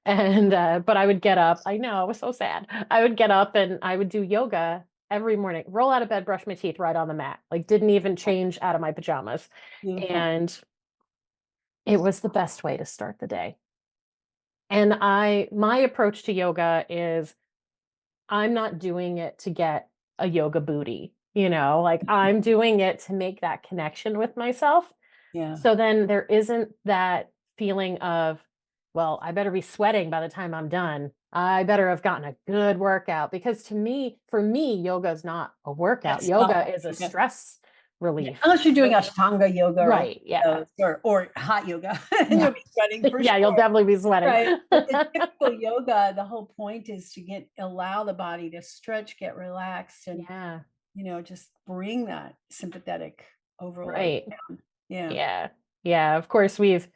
And but I would get up. I know, it was so sad. I would get up and I would do yoga every morning, roll out of bed, brush my teeth right on the mat. Like, didn't even change out of my pajamas. And it was the best way to start the day. And my approach to yoga is I'm not doing it to get a yoga booty, like I'm doing it to make that connection with myself. So then there isn't that feeling of, well, I better be sweating by the time I'm done. I better have gotten a good workout, because for me, yoga is not a workout. Yoga is a stress relief. Unless you're doing Ashtanga yoga, right? Yeah, or hot yoga, and you'll be sweating for yeah, you'll definitely be sweating. Right. But the typical yoga, the whole point is to allow the body to stretch, get relaxed, and just bring that sympathetic overload down. Yeah. Of course, we've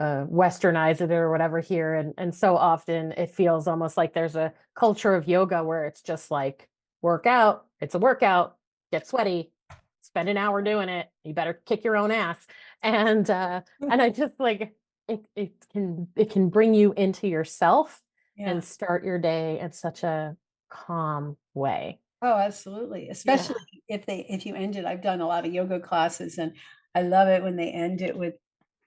westernized it or whatever here, and so often it feels almost like there's a culture of yoga where it's just like, workout, it's a workout, get sweaty, spend an hour doing it, you better kick your own ass. And I just like it can bring you into yourself and start your day in such a calm way. Oh, absolutely. Especially if you end it. I've done a lot of yoga classes, and I love it when they end it with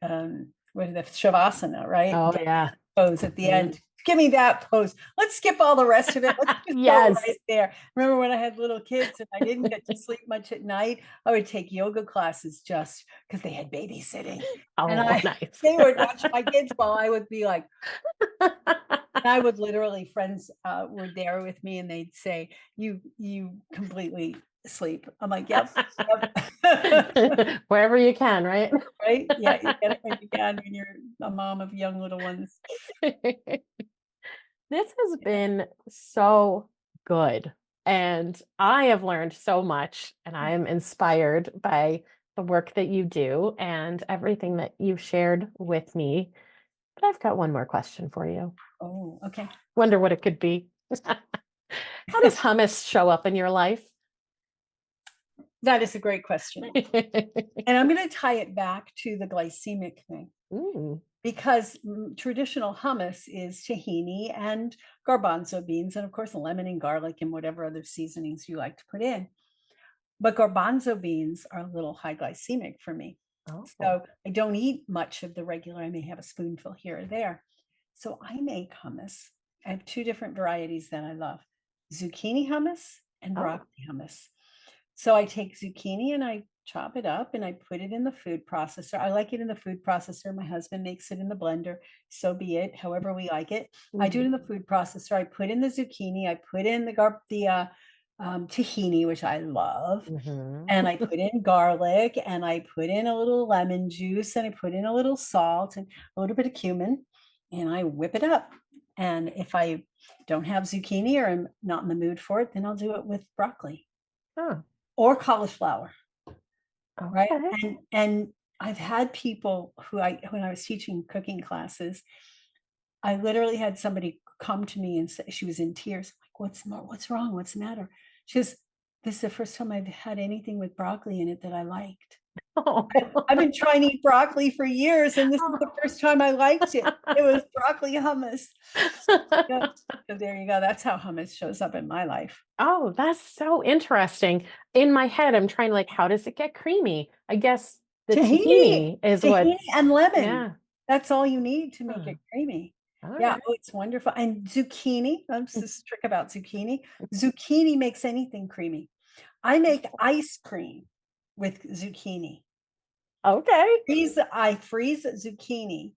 the shavasana, right? Oh, yeah. Pose at the end. Give me that pose. Let's skip all the rest of it. Let's just go right there. Remember when I had little kids and I didn't get to sleep much at night? I would take yoga classes just because they had babysitting. Oh, nice. They would watch my kids while I would be like, and I would literally, friends were there with me and they'd say, you completely sleep. I'm like, yep. Wherever you can, right? Right? Yeah, you get it when you can when you're a mom of young little ones. This has been so good. And I have learned so much, and I am inspired by the work that you do and everything that you've shared with me. But I've got one more question for you. Oh, okay. Wonder what it could be. How does hummus show up in your life? That is a great question. And I'm going to tie it back to the glycemic thing Mm. because traditional hummus is tahini and garbanzo beans, and of course, lemon and garlic and whatever other seasonings you like to put in. But garbanzo beans are a little high glycemic for me. Oh. So I don't eat much of the regular. I may have a spoonful here or there. So I make hummus. I have two different varieties that I love: zucchini hummus and broccoli hummus. So I take zucchini and I chop it up and I put it in the food processor. I like it in the food processor. My husband makes it in the blender. So be it, however we like it. I do it in the food processor. I put in the zucchini. I put in the tahini, which I love. And I put in garlic and I put in a little lemon juice and I put in a little salt and a little bit of cumin and I whip it up. And if I don't have zucchini or I'm not in the mood for it, then I'll do it with broccoli or cauliflower. Right. Okay. And I've had people when I was teaching cooking classes, I literally had somebody come to me and say, she was in tears. I'm like, what's wrong? What's the matter? She goes, this is the first time I've had anything with broccoli in it that I liked. Oh. I've been trying to eat broccoli for years, and this is the first time I liked it. It was broccoli hummus. Yeah, so there you go. That's how hummus shows up in my life. Oh, that's so interesting. In my head, I'm trying to like, how does it get creamy? I guess the tahini is tahini what's, and lemon. yeah. That's all you need to make it creamy. All Yeah, right. oh, it's wonderful. And zucchini, that's this trick about zucchini. Zucchini makes anything creamy. I make ice cream with zucchini. Okay. I freeze zucchini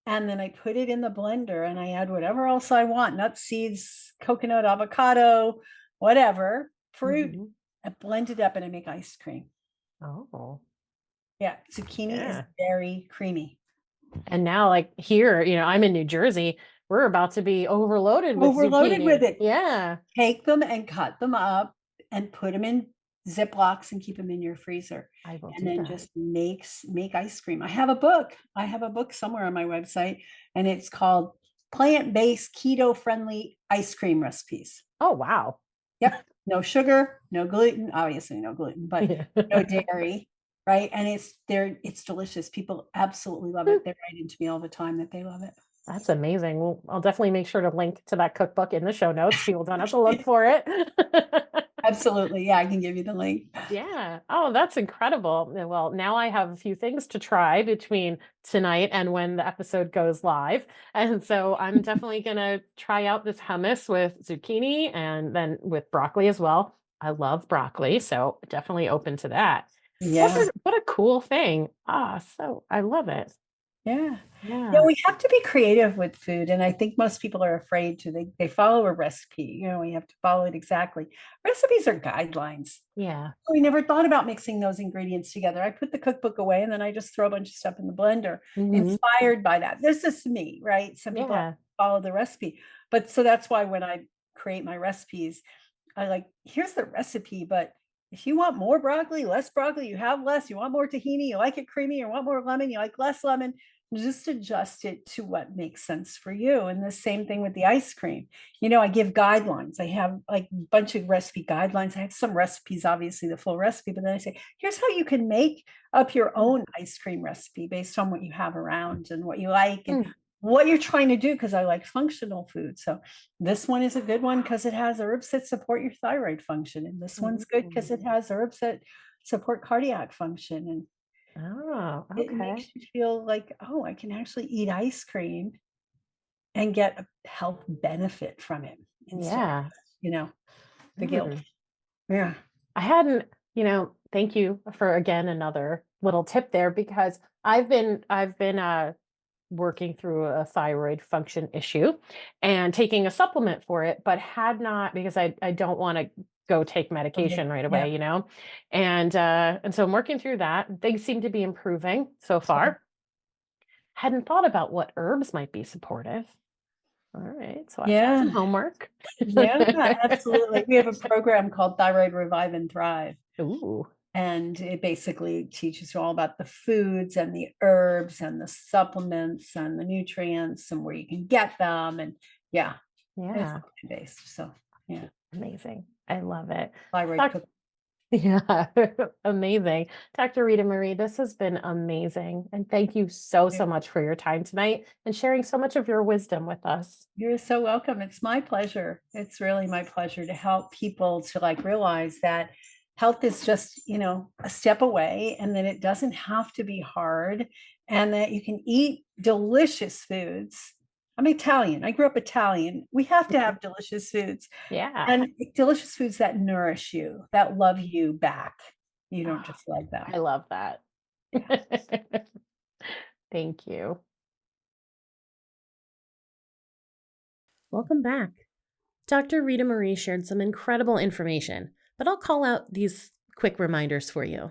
and then I put it in the blender and I add whatever else I want, nuts, seeds, coconut, avocado, whatever, fruit. I blend it up and I make ice cream. Oh, Yeah, zucchini is yeah. very creamy. And now, like here, I'm in New Jersey. We're about to be overloaded with Overloaded zucchini. with it. Yeah. Take them and cut them up and put them in Ziplocs and keep them in your freezer. I will And do then that. just make ice cream. I have a book. I have a book somewhere on my website, and it's called Plant-Based Keto-Friendly Ice Cream Recipes. Oh, wow. Yep. No sugar, no gluten, obviously no gluten, but no dairy, right? And it's delicious. People absolutely love it. They write into me all the time that they love it. That's amazing. Well, I'll definitely make sure to link to that cookbook in the show notes. People don't have to look for it. Absolutely. Yeah, I can give you the link. Yeah. Oh, that's incredible. Well, now I have a few things to try between tonight and when the episode goes live. And so I'm definitely going to try out this hummus with zucchini and then with broccoli as well. I love broccoli, so definitely open to that. Yeah. What a cool thing. So I love it. Yeah. Yeah, Yeah. we have to be creative with food. And I think most people are afraid to. They follow a recipe. We have to follow it exactly. Recipes are guidelines. Yeah. We never thought about mixing those ingredients together. I put the cookbook away and then I just throw a bunch of stuff in the blender, inspired by that. This is me, right? Some people Yeah. follow the recipe. But so that's why when I create my recipes, I like, here's the recipe, but if you want more broccoli, less broccoli, you have less, you want more tahini, you like it creamy, you want more lemon, you like less lemon, just adjust it to what makes sense for you. And the same thing with the ice cream. I give guidelines. I have like a bunch of recipe guidelines. I have some recipes, obviously the full recipe, but then I say, here's how you can make up your own ice cream recipe based on what you have around and what you like and what you're trying to do, because I like functional food. So this one is a good one because it has herbs that support your thyroid function. And this one's good because it has herbs that support cardiac function. And Oh, it okay. makes you feel like, oh, I can actually eat ice cream and get a health benefit from it instead of, the guilt. Yeah. I hadn't, thank you for again another little tip there because I've been working through a thyroid function issue and taking a supplement for it, but had not because I don't want to go take medication right Yeah. away, and so I'm working through that. Things seem to be improving so far. Hadn't thought about what herbs might be supportive. All right. So I've got some Yeah. homework. Yeah, absolutely. We have a program called Thyroid Revive and Thrive. Ooh. And it basically teaches you all about the foods and the herbs and the supplements and the nutrients and where you can get them. And yeah, it's Yeah. based. So yeah, Amazing. I love it. thyroid Doc- cook. yeah. Amazing. Dr. Ritamarie, this has been amazing. And thank you so, so much for your time tonight and sharing so much of your wisdom with us. You're so welcome. It's my pleasure. It's really my pleasure to help people to like realize that health is just, a step away and that it doesn't have to be hard and that you can eat delicious foods. I'm Italian. I grew up Italian. We have to have delicious foods Yeah. and delicious foods that nourish you, that love you back. You don't just like I that. love that. Yeah. Thank you. Welcome back. Dr. Ritamarie shared some incredible information, but I'll call out these quick reminders for you.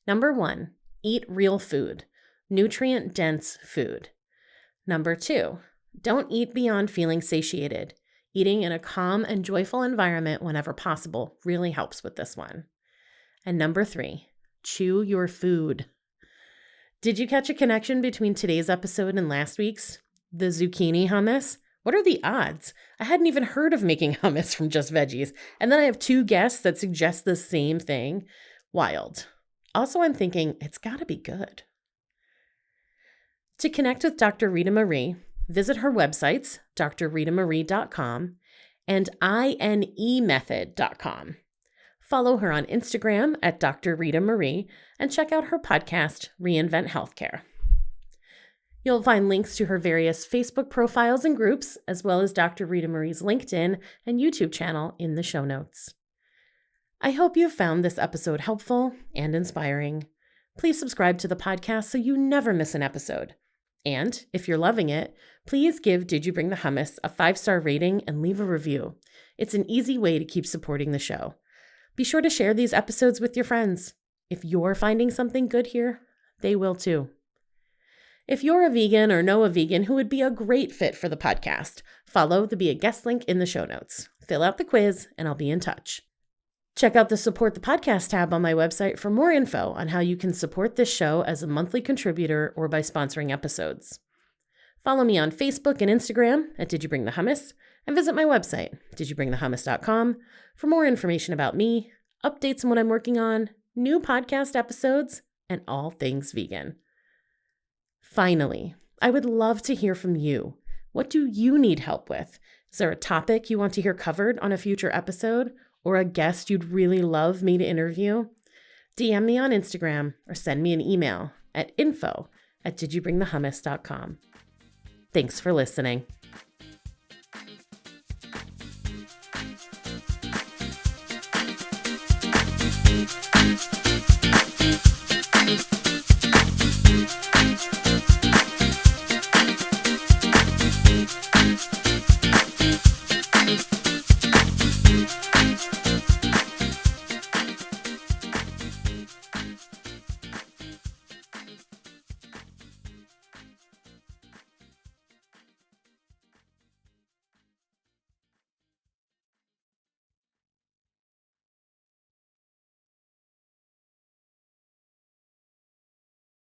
Number 1, eat real food, nutrient-dense food. Number 2, don't eat beyond feeling satiated. Eating in a calm and joyful environment whenever possible really helps with this one. And number 3, chew your food. Did you catch a connection between today's episode and last week's? The zucchini hummus? What are the odds? I hadn't even heard of making hummus from just veggies, and then I have 2 guests that suggest the same thing. Wild. Also, I'm thinking it's gotta be good. To connect with Dr. Ritamarie, visit her websites, drritamarie.com and inemethod.com. Follow her on Instagram at Dr. Ritamarie and check out her podcast, Reinvent Healthcare. You'll find links to her various Facebook profiles and groups, as well as Dr. Ritamarie's LinkedIn and YouTube channel in the show notes. I hope you found this episode helpful and inspiring. Please subscribe to the podcast so you never miss an episode. And if you're loving it, please give Did You Bring the Hummus a 5-star rating and leave a review. It's an easy way to keep supporting the show. Be sure to share these episodes with your friends. If you're finding something good here, they will too. If you're a vegan or know a vegan who would be a great fit for the podcast, follow the Be a Guest link in the show notes. Fill out the quiz and I'll be in touch. Check out the Support the Podcast tab on my website for more info on how you can support this show as a monthly contributor or by sponsoring episodes. Follow me on Facebook and Instagram at Did You Bring the Hummus, and visit my website, didyouBringTheHummus.com, for more information about me, updates on what I'm working on, new podcast episodes, and all things vegan. Finally, I would love to hear from you. What do you need help with? Is there a topic you want to hear covered on a future episode, or a guest you'd really love me to interview? DM me on Instagram or send me an email at info@didyouBringTheHummus.com. Thanks for listening.